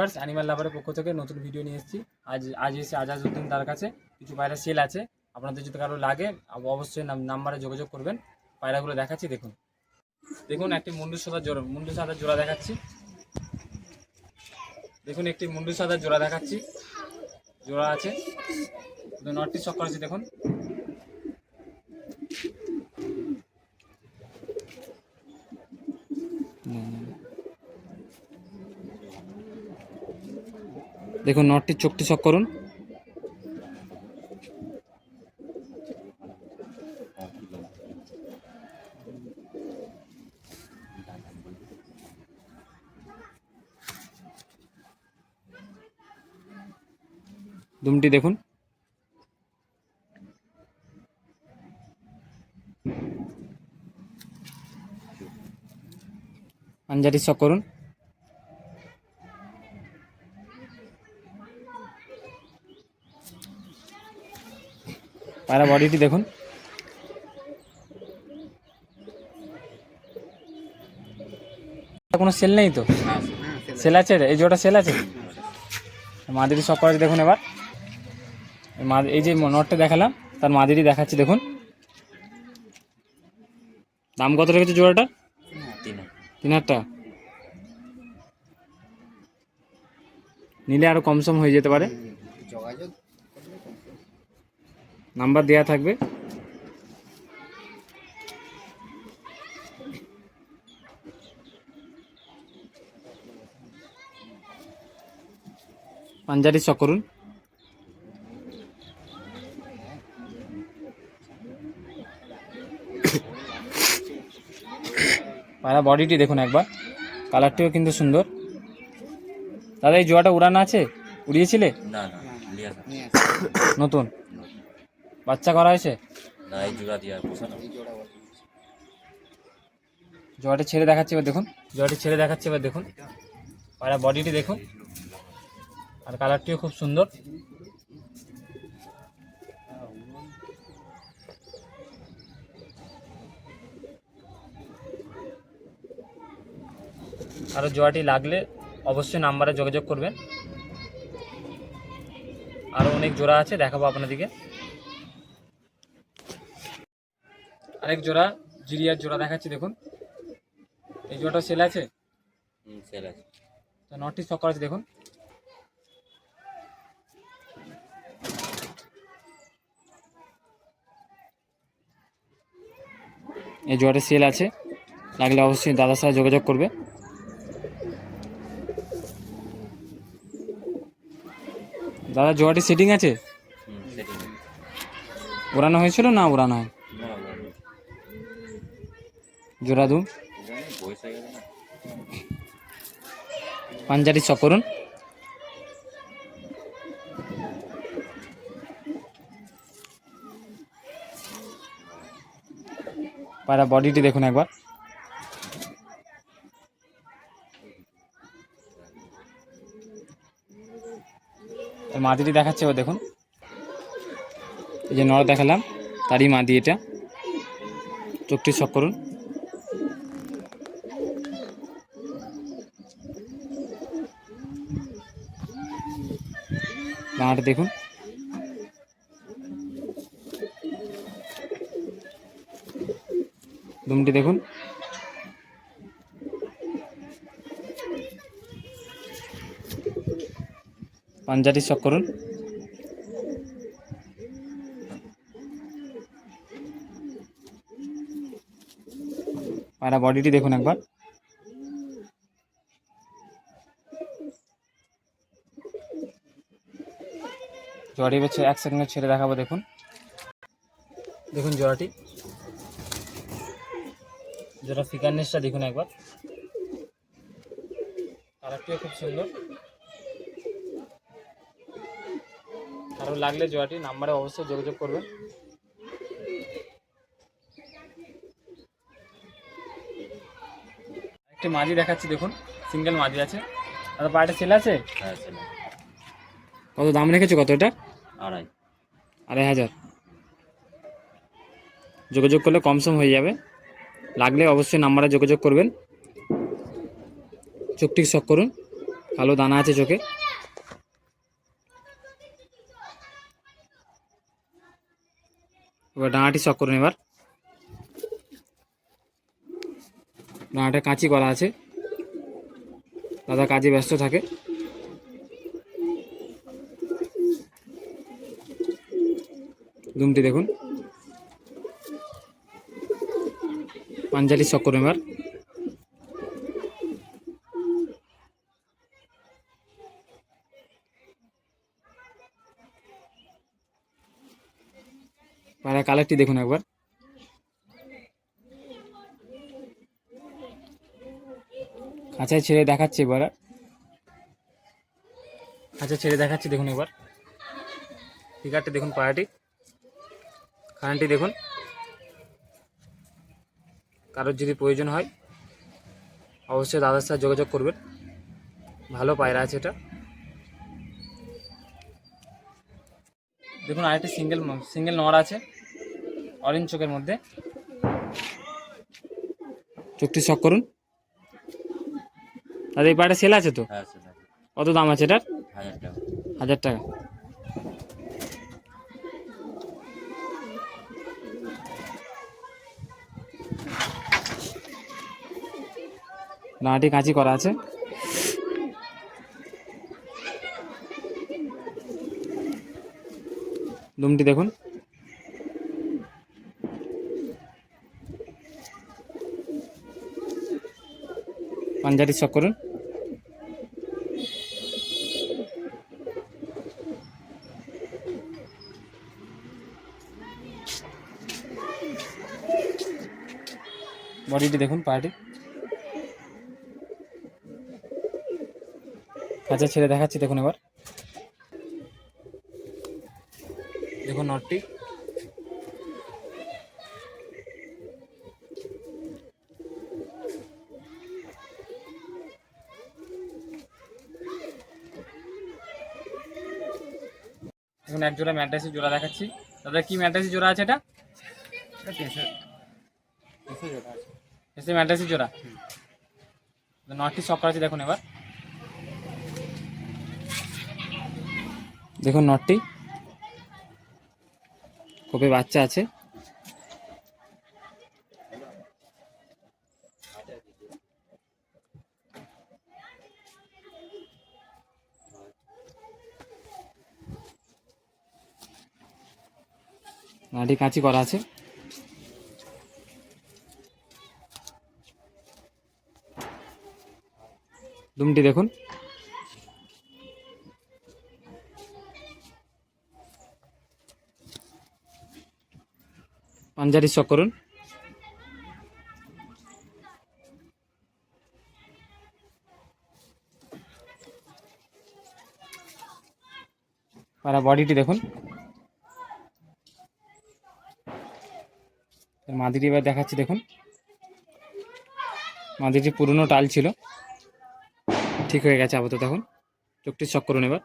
Viewers, animal লাভারের পক্ষ থেকে নতুন ভিডিও নিয়ে এসেছি। আজ এসে আজাজউদ্দিন তার কাছে কিছু পায়রা সেল আছে। আপনাদের যদি কারো লাগে অবশ্যই নাম্বারে যোগাযোগ করবেন। পায়রাগুলো দেখাচ্ছি, দেখুন একটি মুন্ডু সাদার জোড়া দেখাচ্ছি। দেখুন একটি মুন্ডু সাদার জোড়া দেখাচ্ছি, জোড়া আছে, নটটি শখ করেছি। দেখুন নটটির চোখটি শখ করুন। দুমটি দেখুন, পাঞ্জাটি শখ করুন। পায়রা বডিটি দেখুন, কোনো সেল নেই তো? সেল আছে, এই জোড়া সেল আছে। মাদিটি শখ করা আছে, দেখুন। এবার এই যে নটটা দেখালাম তার মাদিটি দেখাচ্ছি, দেখুন। দাম কত রেখেছে জোড়াটা? 3000 টাকা। নিলে আরো কমসম হয়ে যেতে পারে, নাম্বার দেয়া থাকবে। পাঞ্জাটি শখ করুন। পায়রা বডিটি দেখুন একবার, কালারটিও কিন্তু সুন্দর। দাদা, এই জোড়াটা উড়ানো আছে? উড়িয়েছিলে? না, নতুন বাচ্চা করা হয়েছে? না, এই জোড়া দিয়া পোষানো। জোড়াটি ছেড়ে দেখাচ্ছে এবার, দেখুন। জোড়াটি ছেড়ে দেখাচ্ছে এবার, দেখুন। পায়রা বডিটি দেখুন, আর কালারটিও খুব সুন্দর। আরও জোড়াটি লাগলে অবশ্যই নাম্বারে যোগাযোগ করবেন। আরও অনেক জোড়া আছে, দেখাবো আপনাদেরকে। আরেক জোড়া জিরিয়ার জোড়া দেখাচ্ছি, দেখুন। এই জোড়াটা সেল আছে? সেল আছে। তো নটটি শখ করা আছে, দেখুন। এই জোড়াটা সেল আছে, লাগলে অবশ্যই দাদার সাথে যোগাযোগ করবে। দাদা, জোড়াটি সেটিং আছে? উড়ানো হয়েছিল না উড়ানো হয়? জোড়া দু পাঞ্জাটি শখ করুন। পায়রা বডিটি দেখুন একবার, মাদিটি দেখাচ্ছে এবার, দেখুন। এই যে নর দেখালাম তারই মাদি এটা, চোখটি শখ করুন। ডানাটা দেখুন, দুমটি দেখুন। পাঞ্জাটি শখ করুন। পায়রা বডিটি দেখুন একবার, জোড়াটি হচ্ছে 1 সেকেন্ডে ছেড়ে দেখাবো, দেখুন। জোড়াটি, যেটা ফিকারনেসটা দেখুন একবার, কালারটিও খুব সুন্দর। আরও লাগলে জোড়াটি নাম্বারে অবশ্যই যোগাযোগ করবেন। একটি মাদি দেখাচ্ছি, দেখুন। সিঙ্গেল মাদি আছে। আর পায়রাটা সেল আছে? হ্যাঁ, সেল। কত দাম রেখেছো? কত এটা? 2500। যোগাযোগ করলে কমসম হয়ে যাবে, লাগলে অবশ্যই নাম্বারে যোগাযোগ করবেন। চোখটি শখ করুন। কালো দানা আছে চোখে। এবার ডানাটি শক করুন। এবার ডানাটা কাঁচি করা আছে, দাদা কাজে ব্যস্ত থাকে। দুমটি দেখুন, পাঞ্জালি শক করুন। এবার পায়রা কালারটি দেখুন একবার। খাঁচায় ছেড়ে দেখাচ্ছি এবার, খাঁচায় ছেড়ে দেখাচ্ছি দেখুন একবার। ফিগারটি দেখুন, পায়রাটি, খানটি দেখুন। কারোর যদি প্রয়োজন হয় অবশ্যই দাদার সাথে যোগাযোগ করবেন, ভালো পায়রা আছে এটা। দেখুন আরেকটি সিঙ্গেল নর আছে, অরেঞ্জ চোখের মধ্যে। চোখটি শক করুন। দাদা এই পায়রাটা সেল আছে তো? হ্যাঁ সেল আছে। কত দাম আছে এটার? 1000 টাকা। 1000 টাকা। ডানাটি কাঁচি করা আছে। দুমটি দেখুন, পাঞ্জাটি শক করুন। বডিটি দেখুন, পায়রাটি। খাঁচা ছেড়ে দেখাচ্ছি দেখুন এবার। দেখুন নটটি, এখন এক জোড়া ম্যাড্রাসি জোড়া দেখাচ্ছি। দাদা কি ম্যাড্রাসি জোড়া আছে এটা? এসে ম্যাড্রাসি জোড়া। নটটি শক করা আছে দেখুন এবার। দেখুন নটটি, কবে বাচ্চা আছে। নাটি কাঁচি করা আছে। দুমটি দেখুন, পাঞ্জারি শক করুন। আর বডিটি দেখুন। মাদিটি এবার দেখাচ্ছি দেখুন। মাদিটি পুরনো টাল ছিল, ঠিক হয়ে গেছে আপাতত। এখন চোখটি শক করুন এবার।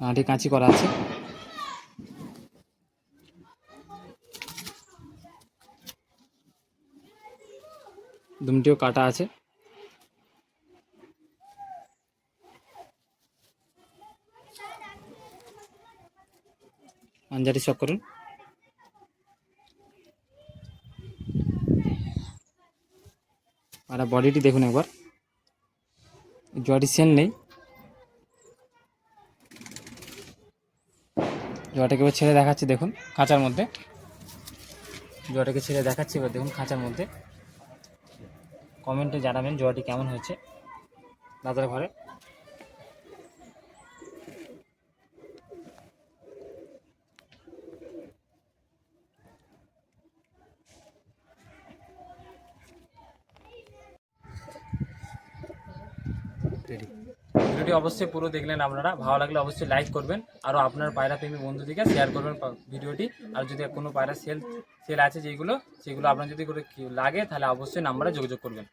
নাটি কাঁচি করা আছে। দুমটিও কাটা আছে। পাঞ্জাটি শক করুন। আর বডিটি দেখুন একবার। জোয়াটি সেল নেই, জোয়াটাকে এবার ছেড়ে দেখাচ্ছি দেখুন খাঁচার মধ্যে। জোয়াটাকে ছেড়ে দেখাচ্ছি এবার দেখুন খাঁচার মধ্যে। কমেন্টে জানাবেন জোয়াটি কেমন হয়েছে দাদার ঘরে। ভিডিওটি অবশ্যই পুরো দেখলেন আপনারা, ভালো লাগলে অবশ্যই লাইক করবেন, আর আপনার পায়রা প্রেমী বন্ধুদিকে শেয়ার করবেন ভিডিওটি। আর যদি কোনো পায়রা সেল আছে যেগুলো, সেগুলো আপনার যদি করে লাগে তাহলে অবশ্যই নাম্বারে যোগাযোগ করবেন।